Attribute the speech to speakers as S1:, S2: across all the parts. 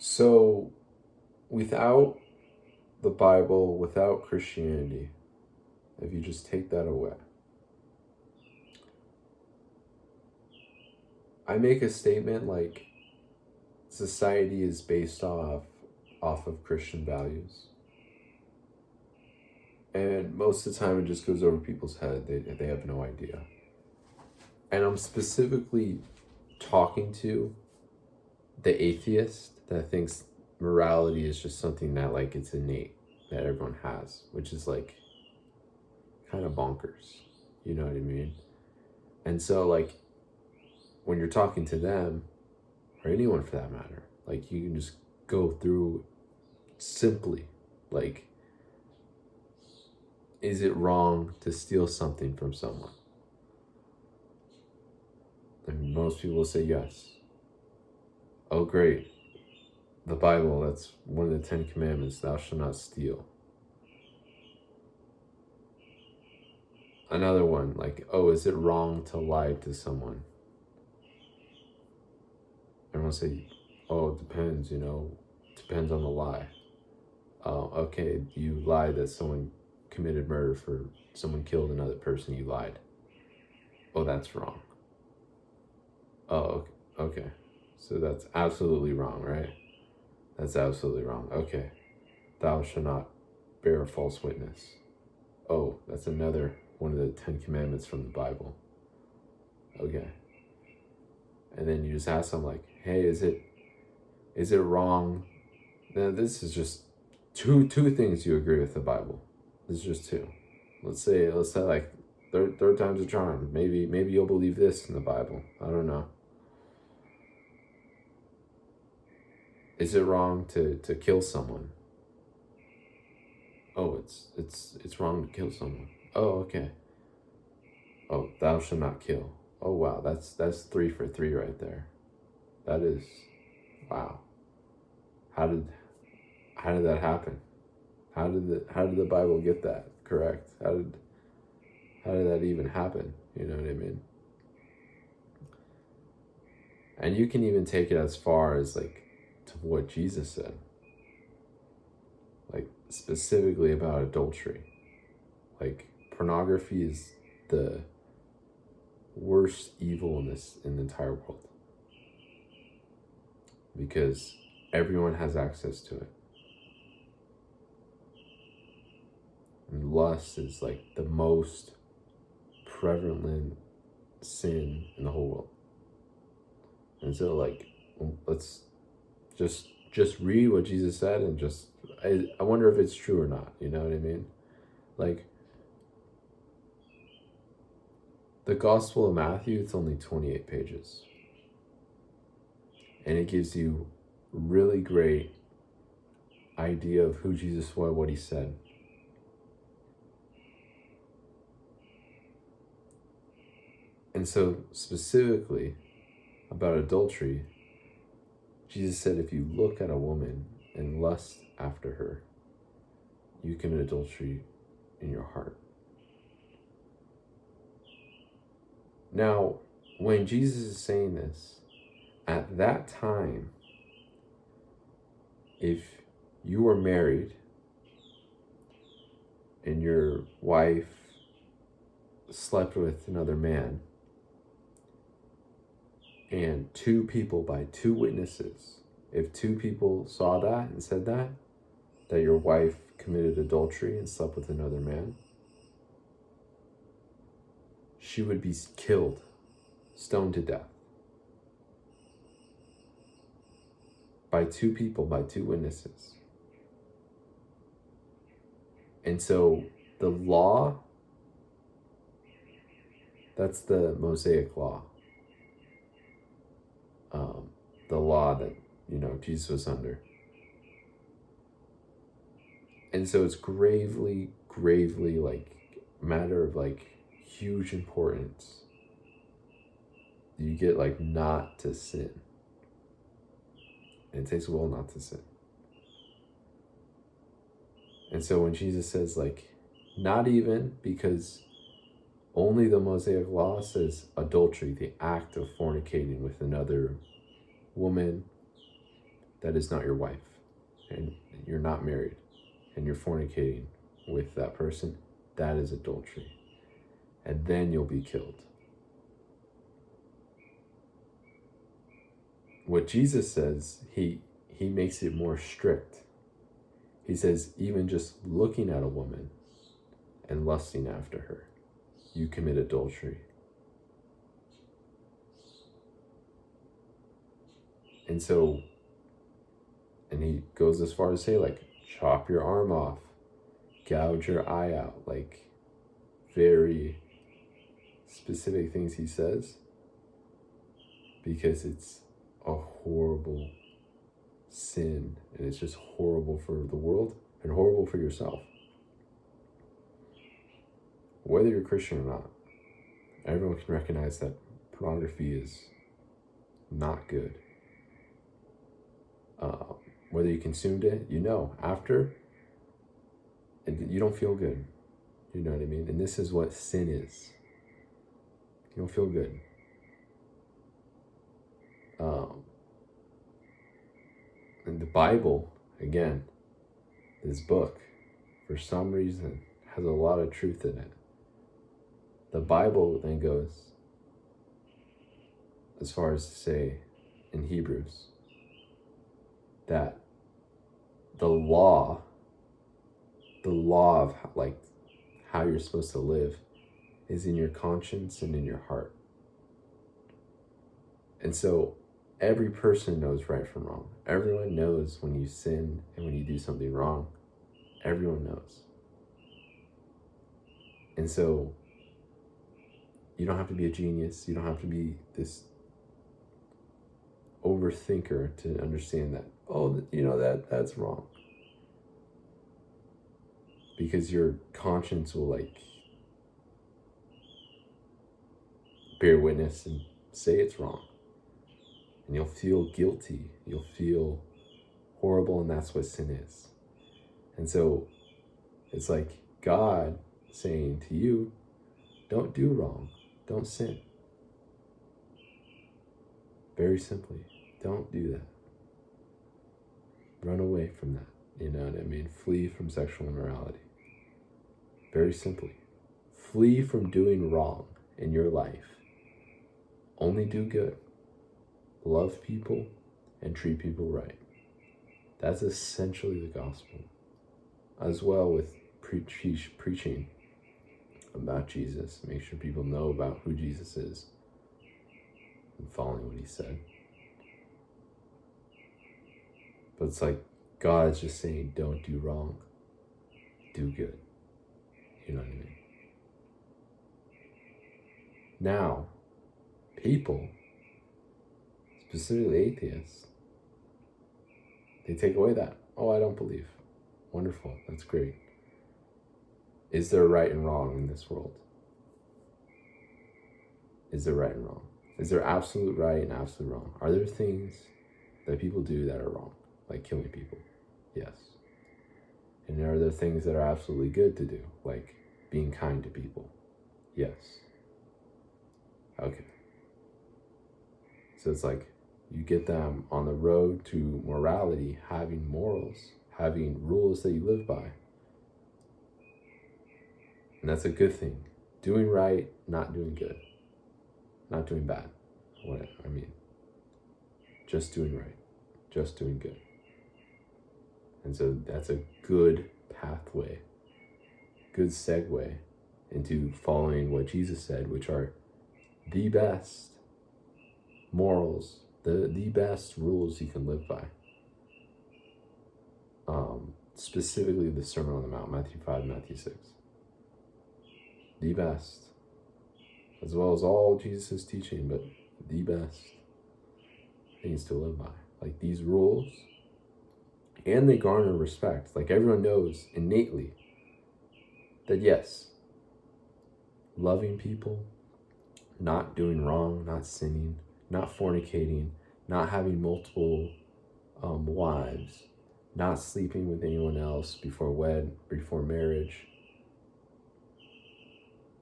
S1: So, without the Bible, without Christianity, if you just take that away, I make a statement like society is based off of Christian values. And most of the time it just goes over people's head. They have no idea. And I'm specifically talking to the atheist that thinks morality is just something that like it's innate, that everyone has, which is like kind of bonkers. You know what I mean? And so like when you're talking to them, or anyone for that matter, like you can just go through simply like, is it wrong to steal something from someone? And most people will say yes. Oh, great. The Bible, that's one of the 10 Commandments, thou shalt not steal. Another one, like, oh, is it wrong to lie to someone? Everyone will say, oh, it depends, depends on the lie. Okay, you lied that someone committed murder for someone killed another person, you lied. Oh, that's wrong. Oh, okay. So that's absolutely wrong, right? That's absolutely wrong. Okay. Thou shalt not bear a false witness. Oh, that's another one of the 10 Commandments from the Bible. Okay. And then you just ask them like, hey, is it wrong? Now this is just two things you agree with the Bible. This is just two. Let's say like third time's a charm. Maybe you'll believe this in the Bible. I don't know. Is it wrong to kill someone? Oh, it's wrong to kill someone. Oh, okay. Oh, thou shalt not kill. Oh wow, that's 3 for 3 right there. That is, wow. How did that happen? How did the Bible get that correct? How did that even happen? You know what I mean? And you can even take it as far as like to what Jesus said. Like specifically about adultery. Like pornography is the worst evil in the entire world. Because everyone has access to it. And lust is like the most prevalent sin in the whole world. And so like, let's just read what Jesus said and just, I wonder if it's true or not, you know what I mean? Like, the Gospel of Matthew, it's only 28 pages. And it gives you really great idea of who Jesus was, what he said. And so specifically about adultery, Jesus said if you look at a woman and lust after her, you commit adultery in your heart. Now, when Jesus is saying this, at that time, if you were married and your wife slept with another man, and 2 people by 2 witnesses, if 2 people saw that and said that your wife committed adultery and slept with another man, she would be killed, stoned to death. By 2 people, by 2 witnesses. And so the law, that's the Mosaic law. The law that, Jesus was under. And so it's gravely like matter of like huge importance. You get like not to sin. And it takes a while not to sin. And so when Jesus says like, not even, because only the Mosaic law says adultery, the act of fornicating with another woman, that is not your wife, and you're not married, and you're fornicating with that person, that is adultery. And then you'll be killed. What Jesus says, he makes it more strict. He says, even just looking at a woman and lusting after her, you commit adultery. And so, and he goes as far as say, like, chop your arm off, gouge your eye out, like, very specific things he says, because it's a horrible sin, and it's just horrible for the world and horrible for yourself. Whether you're Christian or not, everyone can recognize that pornography is not good. Whether you consumed it, after, you don't feel good. You know what I mean? And this is what sin is. You don't feel good. And the Bible, again, this book, for some reason, has a lot of truth in it. The Bible then goes as far as to say in Hebrews that the law of like how you're supposed to live is in your conscience and in your heart. And so every person knows right from wrong. Everyone knows when you sin and when you do something wrong. Everyone knows. And so you don't have to be a genius. You don't have to be this overthinker to understand that, that's wrong. Because your conscience will bear witness and say it's wrong. And you'll feel guilty. You'll feel horrible, and that's what sin is. And so it's like God saying to you, don't do wrong. Don't sin. Very simply, don't do that. Run away from that. You know what I mean? Flee from sexual immorality. Very simply. Flee from doing wrong in your life. Only do good. Love people and treat people right. That's essentially the gospel. As well with preaching about Jesus. Make sure people know about who Jesus is and following what he said. But it's like God's just saying, don't do wrong. Do good. You know what I mean? Now, people, specifically atheists, they take away that. Oh, I don't believe. Wonderful. That's great. Is there right and wrong in this world? Is there right and wrong? Is there absolute right and absolute wrong? Are there things that people do that are wrong? Like killing people? Yes. And are there things that are absolutely good to do? Like being kind to people? Yes. Okay. So it's like you get them on the road to morality, having morals, having rules that you live by. And that's a good thing. Doing right, not doing good. Not doing bad. Just doing right. Just doing good. And so that's a good pathway, good segue into following what Jesus said, which are the best morals, the best rules you can live by. Specifically the Sermon on the Mount, Matthew 5, Matthew 6. The best. As well as all Jesus' teaching, but the best things to live by. Like these rules, and they garner respect. Like everyone knows innately that yes, loving people, not doing wrong, not sinning, not fornicating, not having multiple wives, not sleeping with anyone else before marriage,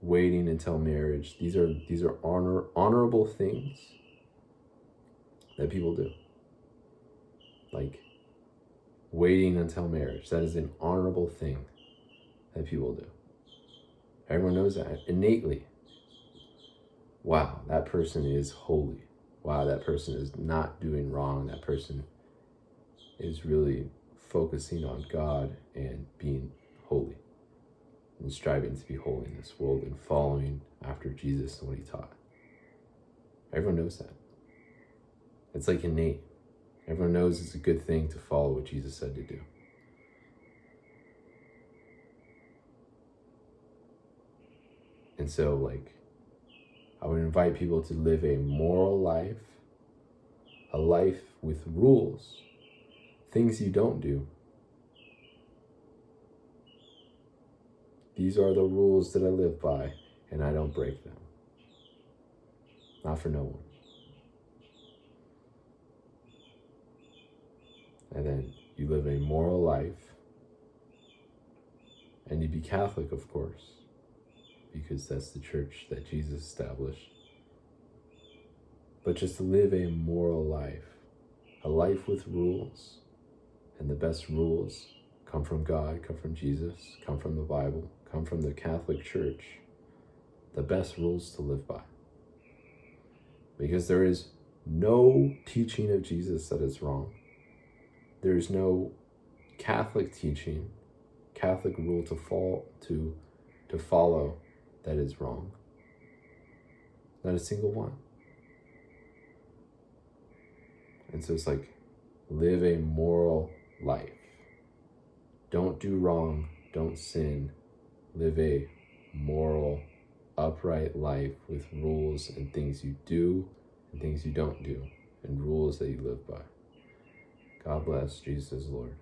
S1: waiting until marriage. These are honorable things that people do. like waiting until marriage. That is an honorable thing that people do. Everyone knows that innately. Wow, that person is holy. Wow, that person is not doing wrong. That person is really focusing on God and being holy and striving to be holy in this world and following after Jesus and what he taught. Everyone knows that. It's like innate. Everyone knows it's a good thing to follow what Jesus said to do. And so, like, I would invite people to live a moral life, a life with rules, things you don't do. These are the rules that I live by, and I don't break them. Not for no one. And then you live a moral life, and you be Catholic, of course, because that's the church that Jesus established. But just to live a moral life, a life with rules, and the best rules come from God, come from Jesus, come from the Bible, come from the Catholic Church, the best rules to live by. Because there is no teaching of Jesus that is wrong. There is no Catholic teaching, Catholic rule to follow that is wrong. Not a single one. And so it's like, live a moral life. Don't do wrong, don't sin. Live a moral, upright life with rules and things you do and things you don't do, and rules that you live by. God bless. Jesus is Lord.